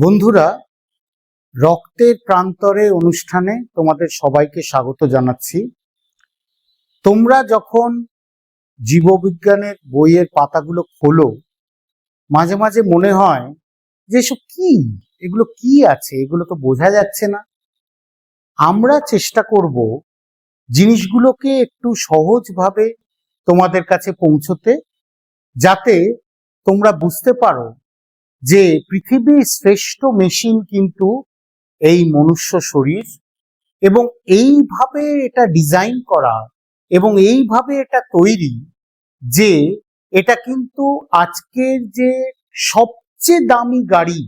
বন্ধুরা, রক্তের প্রান্তরে অনুষ্ঠানে তোমাদের সবাইকে স্বাগত জানাচ্ছি। তোমরা যখন জীববিজ্ঞানের বইয়ের পাতাগুলো খোলো, মাঝে মাঝে মনে হয় যে এসব কি, এগুলো কি আছে, এগুলো তো বোঝা যাচ্ছে না। আমরা চেষ্টা করব জিনিসগুলোকে একটু সহজভাবে তোমাদের কাছে পৌঁছতে, যাতে তোমরা বুঝতে পারো যে পৃথিবীর শ্রেষ্ঠ মেশিন কিন্তু এই মনুষ্য শরীর, এবং এইভাবে এটা ডিজাইন করা এবং এইভাবে এটা তৈরি যে এটা কিন্তু আজকের যে সবচেয়ে দামি গাড়ি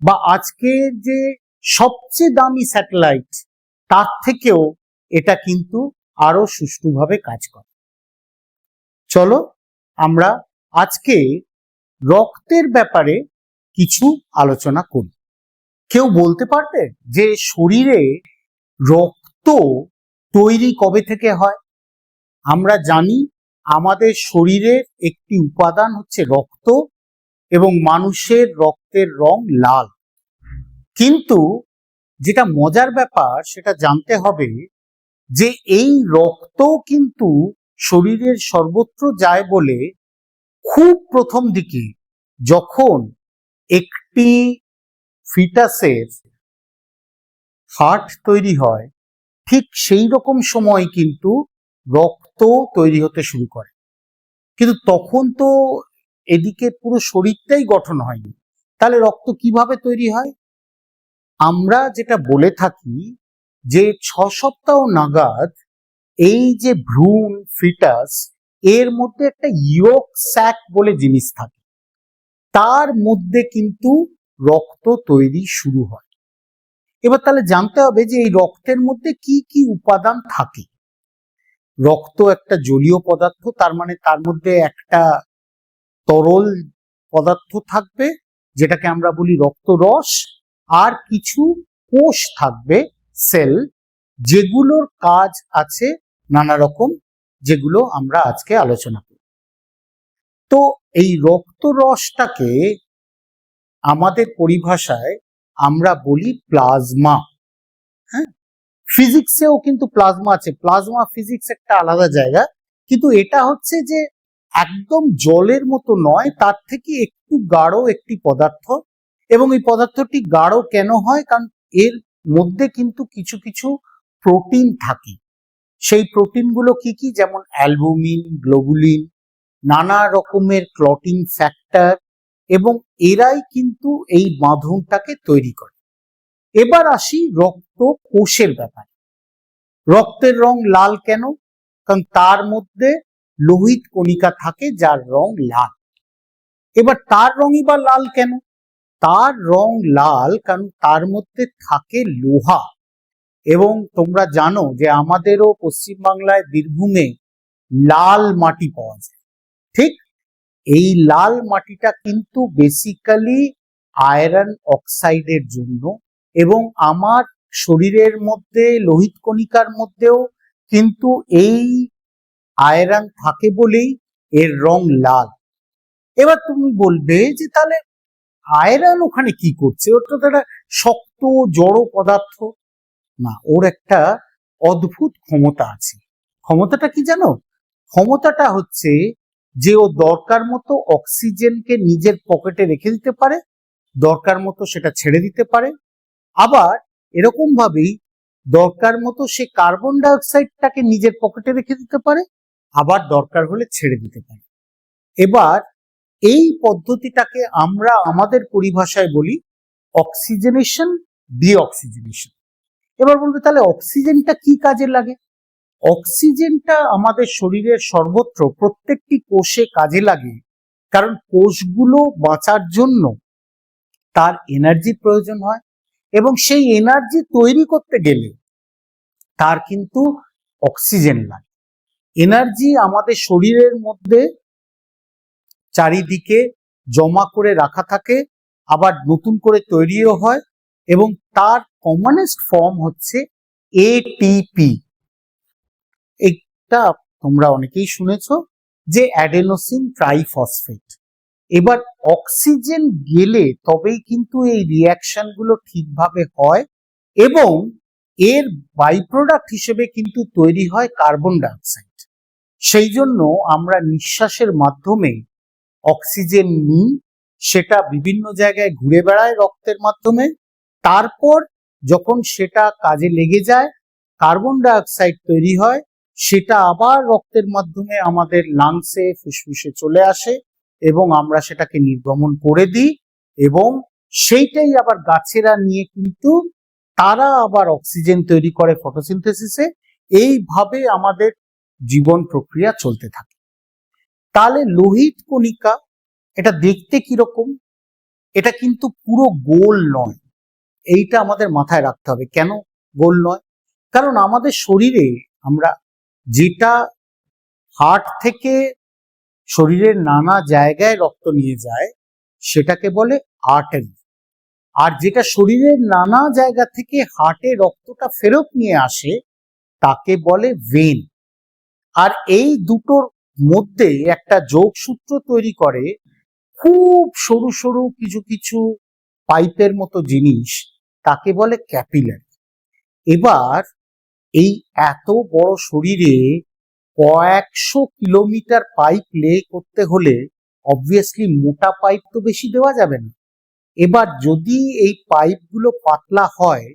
বা আজকের যে সবচেয়ে দামি স্যাটেলাইট, তার থেকেও এটা কিন্তু আরো সুষ্ঠুভাবে কাজ করে। চলো আমরা আজকে রক্তের ব্যাপারে কিছু আলোচনা করি। কেউ বলতে পারবে যে শরীরে রক্ত তৈরি কবে থেকে হয়? আমরা জানি আমাদের শরীরের একটি উপাদান হচ্ছে রক্ত, এবং মানুষের রক্তের রং লাল। কিন্তু যেটা মজার ব্যাপার সেটা জানতে হবে যে এই রক্ত কিন্তু শরীরের সর্বত্র যায় বলে খুব প্রথম দিকে যখন একটি ফিটাসের হার্ট তৈরি হয়, ঠিক সেই রকম সময় কিন্তু রক্ত তৈরি হতে শুরু করে। কিন্তু তখন তো এদিকে পুরো শরীরটাই গঠন হয়নি, তাহলে রক্ত কিভাবে তৈরি হয়? আমরা যেটা বলে থাকি যে 6 সপ্তাহ নাগাদ এই যে ভ্রূণ ফিটাস, এর মধ্যে একটা ইয়ক স্যাক বলে জিনিস থাকে, তার মধ্যে কিন্তু রক্ত তৈরি শুরু হয়। এবার তাহলে জানতে হবে যে এই রক্তের মধ্যে কি কি উপাদান থাকে। রক্ত একটা জলীয় পদার্থ, তার মানে তার মধ্যে একটা তরল পদার্থ থাকবে যেটাকে আমরা বলি রক্তরস, আর কিছু কোষ থাকবে, সেল, যেগুলোর কাজ আছে নানা রকম, যেগুলো আমরা আজকে আলোচনা করব। তো এই রক্তরসটাকে আমাদের পরিভাষায় আমরা বলি প্লাজমা। হ্যাঁ, ফিজিক্সেও কিন্তু প্লাজমা আছে, প্লাজমা ফিজিক্স একটা আলাদা জায়গা, কিন্তু এটা হচ্ছে যে একদম জলের মতো নয়, তার থেকে একটু গাঢ় একটি পদার্থ। এবং এই পদার্থটি গাঢ় কেন হয়? কারণ এর মধ্যে কিন্তু কিছু কিছু প্রোটিন থাকে। সেই প্রোটিনগুলো কি কি? যেমন অ্যালবুমিন, গ্লোবুলিন, নানা রকমের ক্লটিং ফ্যাক্টর, এবং এরাই কিন্তু এই বাঁধনটাকে তৈরি করে। এবার আসি রক্ত কোষের ব্যাপারে। রক্তের রং লাল কেন? কারণ তার মধ্যে লোহিত কণিকা থাকে যার রং লাল। এবার তার রঙই বা লাল কেন? তার রং লাল কারণ তার মধ্যে থাকে লোহা। এবং তোমরা জানো যে আমাদেরও পশ্চিমবাংলায় বীরভূমে লাল মাটি পাওয়া যায়। ঠিক এই লাল মাটিটা কিন্তু বেসিক্যালি আয়রন অক্সাইডের জন্য, এবং আমার শরীরের মধ্যে লোহিত কণিকার মধ্যেও কিন্তু এই আয়রন থাকে বলেই এর রং লাল। এবার তুমি বলবে যে তাহলে আয়রন ওখানে কি করছে? ওর তো একটা শক্ত জড় পদার্থ। না, ওর একটা অদ্ভুত ক্ষমতা আছে। ক্ষমতাটা কি জানো? ক্ষমতাটা হচ্ছে যে ও দরকার মতো অক্সিজেনকে নিজের পকেটে রেখে দিতে পারে, দরকার মতো সেটা ছেড়ে দিতে পারে, আবার এরকম ভাবেই দরকার মতো সে কার্বন ডাই অক্সাইডটাকে নিজের পকেটে রেখে দিতে পারে, আবার দরকার হলে ছেড়ে দিতে পারে। এবার এই পদ্ধতিটাকে আমরা আমাদের পরিভাষায় বলি অক্সিজেনেশন, ডিঅক্সিজেনেশন। এবার বলবে তাহলে অক্সিজেনটা কি কাজে লাগে? অক্সিজেনটা আমাদের শরীরের সর্বত্র প্রত্যেকটি কোষে কাজে লাগে, কারণ কোষগুলো বাঁচার জন্য তার এনার্জি প্রয়োজন হয়, এবং সেই এনার্জি তৈরি করতে গেলে তার কিন্তু অক্সিজেন লাগে। এনার্জি আমাদের শরীরের মধ্যে চারিদিকে জমা করে রাখা থাকে, আবার নতুন করে তৈরিও হয়, এবং তার কমনেস্ট ফর্ম হচ্ছে এটিপি। এটা তোমরা অনেকেই শুনেছো যে অ্যাডেনোসিন ট্রাইফসফেট। এবার অক্সিজেন গেলে তবেই কিন্তু এই রিয়াকশন গুলো ঠিকভাবে হয় এবং এর বাই প্রোডাক্ট হিসেবে কিন্তু তৈরি হয় কার্বন ডাইঅক্সাইড। সেই জন্য আমরা নিঃশ্বাসের মাধ্যমে অক্সিজেন নিই, সেটা বিভিন্ন জায়গায় ঘুরে বেড়ায় রক্তের মাধ্যমে, তারপর যখন সেটা কাজে লেগে যায় কার্বন ডাইঅক্সাইড তৈরি হয়, সেটা আবার রক্তের মাধ্যমে আমাদের লাংসে ফুসফুসে চলে আসে এবং আমরা সেটাকে নির্গমন করে দিই এবং সেইটাই আবার গাছেরা নিয়ে কিন্তু তারা আবার অক্সিজেন তৈরি করে ফটোসিনথেসিসে। এইভাবে আমাদের জীবন প্রক্রিয়া চলতে থাকে। তাহলে লোহিত কণিকা এটা দেখতে কিরকম? এটা কিন্তু পুরো গোল নয়, এইটা আমাদের মাথায় রাখতে হবে। কেন গোল নয়? কারণ আমাদের শরীরে আমরা যেটা হার্ট থেকে শরীরের নানা জায়গায় রক্ত নিয়ে যায় সেটাকে বলে আর্টারি, আর যেটা শরীরের নানা জায়গা থেকে হার্টে রক্তটা ফেরত নিয়ে আসে তাকে বলে ভেন। আর এই দুটোর মধ্যে একটা যোগসূত্র তৈরি করে খুব সরু সরু কিছু কিছু পাইপের মতো জিনিস, তাকে বলে ক্যাপিলারি। এবার এই এত বড় শরীরে কয়েকশো কিলোমিটার পাইপ লে করতে হলে অবভিয়াসলি মোটা পাইপ তো বেশি দেওয়া যাবে না। এবার যদি এই পাইপগুলো পাতলা হয়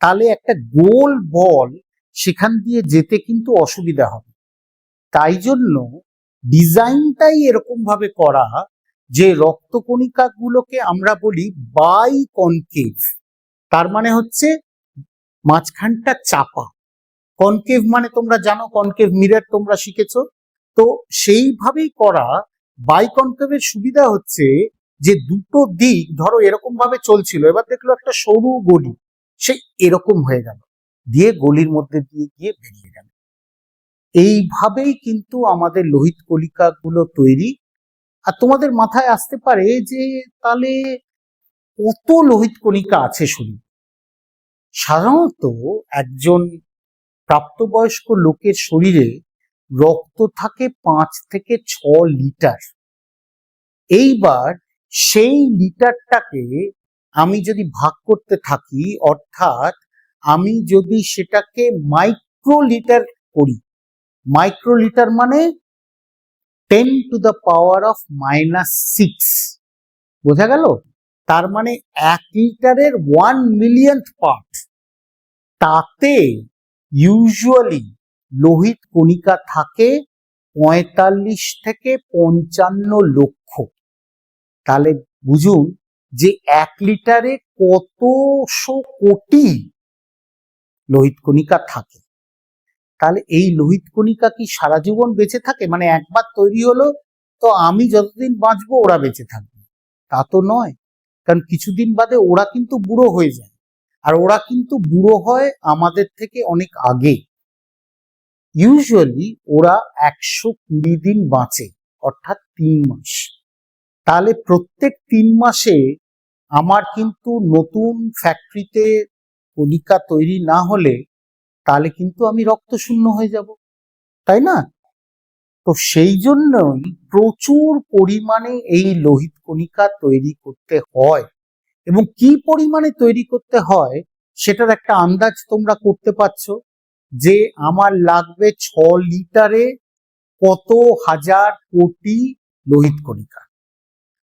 তাহলে একটা গোল বল সেখান দিয়ে যেতে কিন্তু অসুবিধা হবে। তাই জন্য ডিজাইনটাই এরকম ভাবে করা যে রক্তকণিকা গুলোকে আমরা বলি বাই কনকেভ। তার মানে হচ্ছে মাঝখানটা চাপা। কনকেভ মানে তোমরা জানো, কনকেভ মিরর তোমরা শিখেছো, তো সেইভাবেই করা। বাই কনকেভের সুবিধা হচ্ছে যে দুটো দিক ধরো এরকম ভাবে চলছিল, এবার দেখলো একটা সরু গলি, সেই এরকম হয়ে গেল, দিয়ে গলির মধ্যে দিয়ে গিয়ে বেরিয়ে গেল। এইভাবেই কিন্তু আমাদের লোহিত কণিকা গুলো তৈরি। আর তোমাদের মাথায় আসতে পারে যে তাহলে কত লোহিত কণিকা আছে শরীরে? সাধারণত একজন প্রাপ্তবয়স্ক লোকের শরীরে রক্ত থাকে 5 থেকে 6 লিটার। এইবার সেই লিটারটাকে আমি যদি ভাগ করতে থাকি, অর্থাৎ আমি যদি সেটাকে মাইক্রোলিটার করি, মাইক্রোলিটার মানে 10⁻⁻⁶, বোঝা গেল? তার মানে 1 লিটারের 1 মিলিয়ন্থ পার্ট। তাতে ইউজুয়ালি লোহিত কণিকা থাকে 45 থেকে 55 লক্ষ। তাহলে বুঝুন যে 1 লিটারে কতশো কোটি লোহিত কণিকা থাকে। তাহলে এই লোহিত কণিকা কি সারা জীবন বেঁচে থাকে? মানে একবার তৈরি হলো তো আমি যতদিন বাঁচবো ওরা বেঁচে থাকবে, তা তো নয়। কারণ কিছুদিন বাদে ওরা কিন্তু বুড়ো হয়ে যায়, আর ওরা কিন্তু বুড়ো হয় আমাদের থেকে অনেক আগে। ইউজুয়ালি ওরা 120 দিন বাঁচে, অর্থাৎ 3 মাস। তাহলে প্রত্যেক 3 মাসে আমার কিন্তু নতুন ফ্যাক্টরিতে কণিকা তৈরি না হলে তাহলে কিন্তু আমি রক্ত শূন্য হয়ে যাব, তাই না? তো সেই জন্যই প্রচুর পরিমাণে এই লোহিত কণিকা তৈরি করতে হয়। এবং কি পরিমাণে তৈরি করতে হয় সেটার একটা আন্দাজ তোমরা করতে পারছো যে আমার লাগবে 6 লিটারে কত হাজার কোটি লোহিত কণিকা।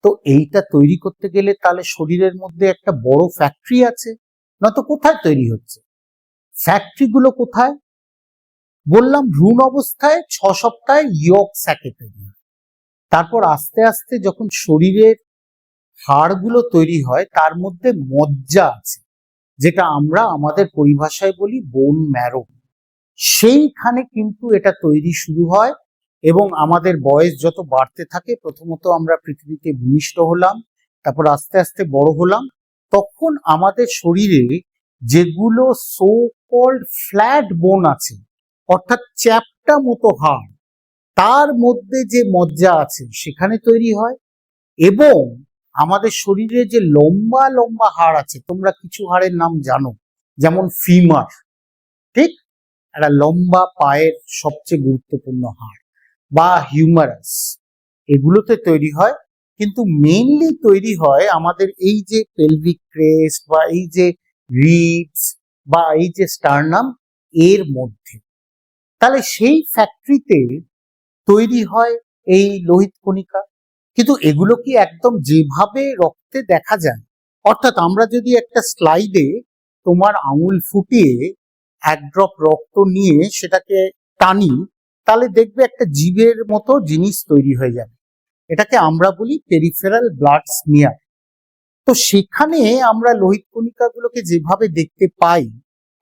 তো এইটা তৈরি করতে গেলে তাহলে শরীরের মধ্যে একটা বড় ফ্যাক্টরি আছে, নয়তো কোথায় তৈরি হচ্ছে? ফ্যাক্টরি গুলো কোথায়? বললাম ভ্রূণ অবস্থায় 6 সপ্তাহে ইয়ক স্যাকে তৈরি হয়। তারপর আস্তে আস্তে যখন শরীরের হাড়গুলো তৈরি হয় তার মধ্যে মজ্জা আছে, যেটা আমরা আমাদের পরিভাষায় বলি বোন ম্যারো। সেইখানে কিন্তু এটা তৈরি শুরু হয় এবং আমাদের বয়স যত বাড়তে থাকে, প্রথমত আমরা পৃথিবীতে ভূমিষ্ঠ হলাম, তারপর আস্তে আস্তে বড় হলাম, তখন আমাদের শরীরে যেগুলো সো কল্ড ফ্ল্যাট বোন আছে, অর্থাৎ চ্যাপ্টা মতো হাড়, তার মধ্যে যে মজ্জা আছে সেখানে তৈরি হয়। এবং আমাদের শরীরে যে লম্বা লম্বা হাড় আছে, তোমরা কিছু হাড়ের নাম জানো, যেমন ফিমার, ঠিক, একটা লম্বা পায়ের সবচেয়ে গুরুত্বপূর্ণ হাড়, বা হিউমারাস, এগুলোতে তৈরি হয় কিন্তু মেইনলি তৈরি হয় আমাদের এই যে পেলভিক ক্রেস্ট বা এই যে রিবস বা এই যে স্টার্নাম এর মধ্যে। তাহলে সেই ফ্যাক্টরিতে তৈরি হয় এই লোহিত কণিকা। কিন্তু এগুলো কি একদম যেভাবে রক্তে দেখা যায়, অর্থাৎ আমরা যদি একটা স্লাইডে তোমার আঙুল ফুটিয়ে এক ড্রপ রক্ত নিয়ে সেটাকে টানি, তাহলে দেখবে একটা জীবের মতো জিনিস তৈরি হয়ে যাবে। এটাকে আমরা বলি পেরিফেরাল ব্লাড স্মিয়ার। তো সেখানে আমরা লোহিত কণিকাগুলোকে যেভাবে দেখতে পাই,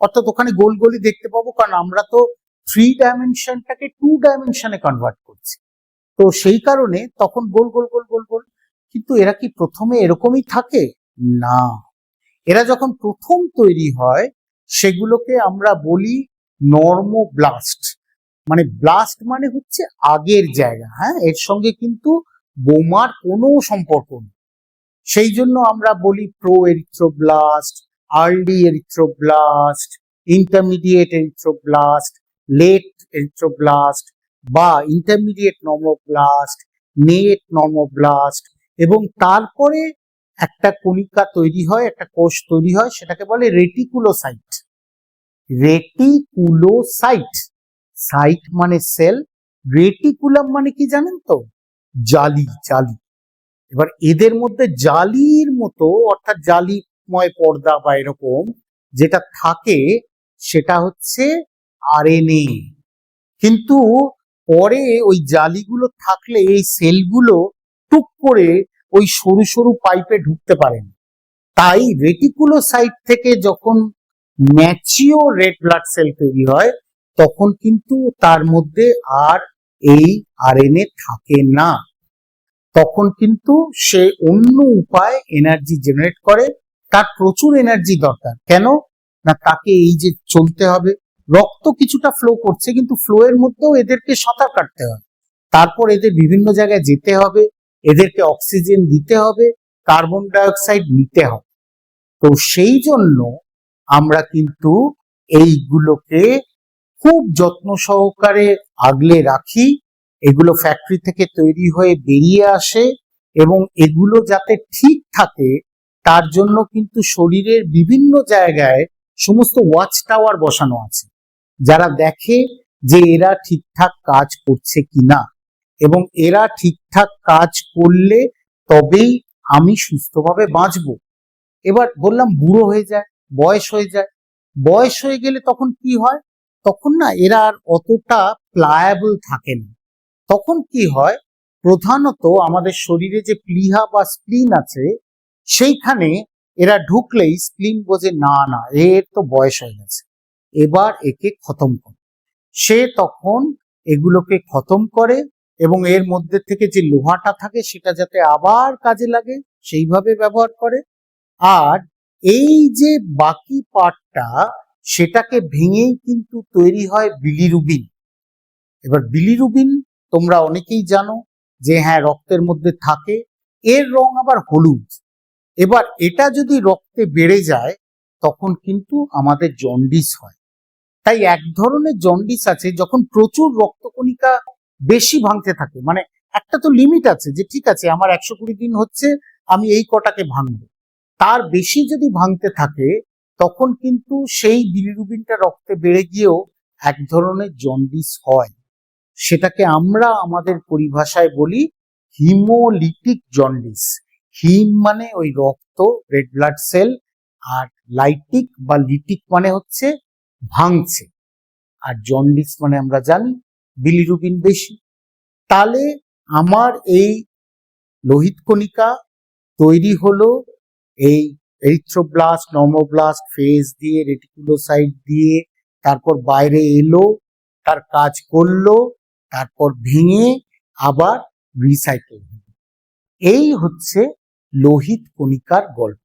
অর্থাৎ ওখানে গোল গোলই দেখতে পাবো, কারণ আমরা তো 3 ডাইমেনশনটাকে 2 ডাইমেনশনে কনভার্ট করছি। তো সেই কারণে তখন গোল গোল গোল গোল গোল। কিন্তু এরা কি প্রথমে এরকমই থাকে? না, এরা যখন প্রথম তৈরি হয় সেগুলোকে আমরা বলি নর্মোব্লাস্ট। মানে ব্লাস্ট মানে হচ্ছে আগের জায়গা, হ্যাঁ, এর সঙ্গে কিন্তু বোমার কোনো সম্পর্ক নেই। সেই জন্য আমরা বলি pro erythroblast, early erythroblast, intermediate erythroblast, late erythroblast বা ইন্টারমিডিয়েট নর্মোব্লাস্ট, নেট নর্মোব্লাস্ট। এবং তারপরে একটা কণিকা তৈরি হয়, একটা কোষ তৈরি হয়, সেটাকে বলে রেটিকুলোসাইট। রেটিকুলোসাইট, সাইট মানে সেল, রেটিকুলাম মানে কি জানেন তো? জালি, জালি। এবার এদের মধ্যে জালির মতো, অর্থাৎ জালিময় পর্দা বা এরকম যেটা থাকে সেটা হচ্ছে আরএনএ। কিন্তু পরে ওই জালিগুলো থাকলে এই সেলগুলো টুক করে ওই সরু সরু পাইপে ঢুকতে পারে না। তাই রেটিকুলোসাইট থেকে যখন ম্যাচিওর রেড ব্লাড সেল তৈরি হয় তখন কিন্তু তার মধ্যে আর এই আরএনএ থাকে না। তখন কিন্তু সে অন্য উপায়ে এনার্জি জেনারেট করে। তার প্রচুর এনার্জি দরকার। কেন না, তাকে এই যে চলতে হবে, রক্ত কিছুটা ফ্লো করছে কিন্তু ফ্লো এর মধ্যেও এদেরকে সাঁতার কাটতে হয়, তারপর এদের বিভিন্ন জায়গায় যেতে হবে, এদেরকে অক্সিজেন দিতে হবে, কার্বন ডাই অক্সাইড নিতে হবে। তো সেই জন্য আমরা কিন্তু এইগুলোকে খুব যত্ন সহকারে আগলে রাখি। এগুলো ফ্যাক্টরি থেকে তৈরি হয়ে বেরিয়ে আসে এবং এগুলো যাতে ঠিক থাকে তার জন্য কিন্তু শরীরের বিভিন্ন জায়গায় সমস্ত ওয়াচ টাওয়ার বসানো আছে, যারা দেখে যে এরা ঠিকঠাক কাজ করছে কিনা। এবং এরা ঠিকঠাক কাজ করলে তবেই আমি সুস্থভাবে বাঁচবো। এবার বললাম বুড়ো হয়ে যায়, বয়স হয়ে যায়। বয়স হয়ে গেলে তখন কি হয়? তখন না এরা আর অতটা প্লায়াবল থাকে না। তখন কি হয়, প্রধানত আমাদের শরীরে যে প্লিহা বা স্প্লিন আছে সেইখানে এরা ঢুকলেই স্প্লিন বোঝে না না এর তো বয়স হয়ে গেছে, এবার একে খতম করে। সে তখন এগুলোকে খতম করে এবং এর মধ্যে থেকে যে লোহাটা থাকে সেটা যাতে আবার কাজে লাগে সেইভাবে ব্যবহার করে। আর এই যে বাকি পার্টটা সেটাকে ভেঙেই কিন্তু তৈরি হয় বিলিরুবিন। এবার বিলিরুবিন তোমরা অনেকেই জানো যে হ্যাঁ রক্তের মধ্যে থাকে, এর রং আবার হলুদ। এবার এটা যদি রক্তে বেড়ে যায় তখন কিন্তু আমাদের জন্ডিস হয়। তাই এক ধরনের জন্ডিস আছে যখন প্রচুর রক্তকণিকা বেশি ভাঙতে থাকে, মানে একটা তো লিমিট আছে যে ঠিক আছে আমার 120 দিন হচ্ছে আমি এই কটাকে ভাঙবো, তার বেশি যদি ভাঙতে থাকে তখন কিন্তু সেই বিলিরুবিনটা রক্তে বেড়ে গিয়েও এক ধরনের জন্ডিস হয়। সেটাকে আমরা আমাদের পরিভাষায় বলি হিমোলিটিক জন্ডিস। হিম মানে ওই রক্ত, রেড ব্লাড সেল, আর লাইটিক বা লিটিক মানে হচ্ছে ভাঙছে, আর জন্ডিস মানে আমরা জানি বিলিরুবিন বেশি। তাহলে আমার এই লোহিত কণিকা তৈরি হলো এই এরিথ্রোব্লাস্ট নর্মোব্লাস্ট ফেজ দিয়ে, রেটিকুলোসাইট দিয়ে, তারপর বাইরে এলো, তার কাজ করলো, তারপর ভেঙে আবার রিসাইকেল। এই হচ্ছে লোহিত কণিকার গল্প।